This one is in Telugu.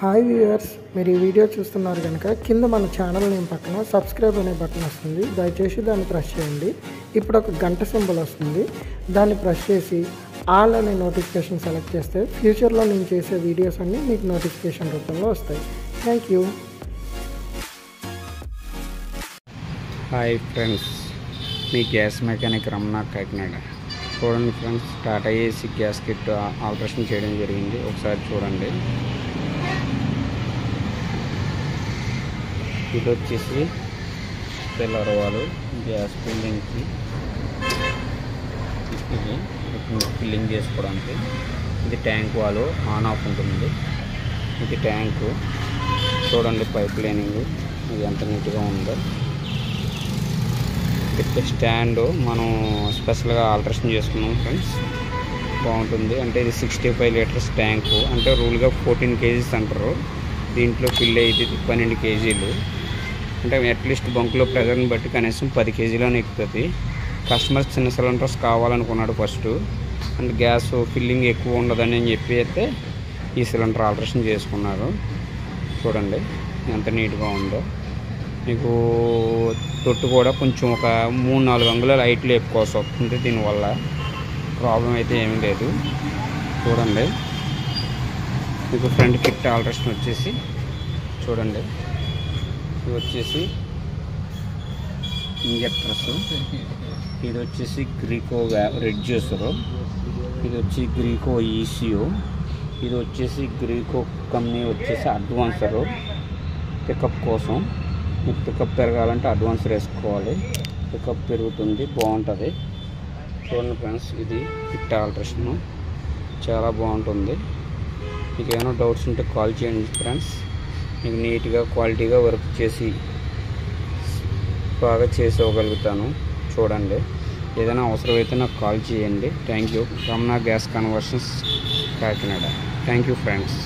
హాయ్ వ్యూయర్స్, మీరు ఈ వీడియో చూస్తున్నారు కనుక కింద మన ఛానల్ నేమ్ పక్కన సబ్స్క్రైబ్ అనే బటన్ వస్తుంది. దయచేసి దాన్ని ప్రెస్ చేయండి. ఇప్పుడు ఒక గంట సింబల్ వస్తుంది, దాన్ని ప్రెస్ చేసి ఆల్ అనే నోటిఫికేషన్ సెలెక్ట్ చేస్తే ఫ్యూచర్లో నేను చేసే వీడియోస్ అన్నీ మీకు నోటిఫికేషన్ రూపంలో వస్తాయి. Thank you. హాయ్ ఫ్రెండ్స్, మీ గ్యాస్ మెకానిక్ రమణ కాకినాడ. చూడండి friends, Tata AC gas kit operation చేయడం జరిగింది. ఒకసారి చూడండి. ఇది వచ్చేసి పిల్లర్ వాలు గ్యాస్ ఫిల్లింగ్కి, ఇది ఫిల్లింగ్ చేసుకోవడానికి. ఇది ట్యాంక్ వాలు ఆన్ ఆఫ్ ఉంటుంది. ఇది ట్యాంకు చూడండి, పైప్ లైనింగ్ ఇది ఎంత నీట్గా ఉందో. ఇది స్టాండ్ మనం స్పెషల్గా ఆల్టరేషన్ చేసుకున్నాం ఫ్రెండ్స్, బాగుంటుంది. అంటే ఇది 65 లీటర్స్ ట్యాంకు, అంటే రూల్గా 14 kgs అంటారు. దీంట్లో ఫిల్ అయ్యేది 12 kgలు. అంటే అట్లీస్ట్ బంకులో ప్రెజర్ని బట్టి కనీసం 10 kgలోనే ఎక్కుతుంది. కస్టమర్స్ చిన్న సిలిండర్స్ కావాలనుకున్నాడు ఫస్ట్, అంటే గ్యాస్ ఫిల్లింగ్ ఎక్కువ ఉండదని చెప్పి అయితే ఈ సిలిండర్ ఆల్టరేషన్ చేసుకున్నారు. చూడండి ఎంత నీట్గా ఉందో. మీకు తొట్టు కూడా కొంచెం ఒక 3-4 అంగుళాల హైట్లో ఎక్కుకోవాల్సి వస్తుంది. దీనివల్ల ప్రాబ్లం అయితే ఏమీ లేదు. చూడండి, మీకు ఫ్రంట్ కిట్ ఆల్టరేషన్ వచ్చేసి చూడండి. ఇది వచ్చేసి ఇంజెక్టర్స్, ఇది వచ్చేసి గ్రీకో రెడ్యూసరు, ఇది వచ్చి గ్రీకో ఈసీయూ, ఇది వచ్చేసి గ్రీకో కంపెనీ వచ్చేసి అడ్వాన్సరు. పికప్ కోసం మీకు పికప్ పెరగాలంటే అడ్వాన్సర్ వేసుకోవాలి. పికప్ పెరుగుతుంది, బాగుంటుంది. చూడండి ఫ్రెండ్స్, ఇది కిట్ ఆల్టరేషను చాలా బాగుంటుంది. మీకు ఏమైనా డౌట్స్ ఉంటే కాల్ చేయండి ఫ్రెండ్స్. మీకు నీట్గా క్వాలిటీగా వర్క్ చేసి బాగా చేసి ఇవ్వగలుగుతాను. చూడండి, ఏదైనా అవసరమైతే నాకు కాల్ చేయండి. Thank you. Ramana gas conversions Kakinada. Thank you friends.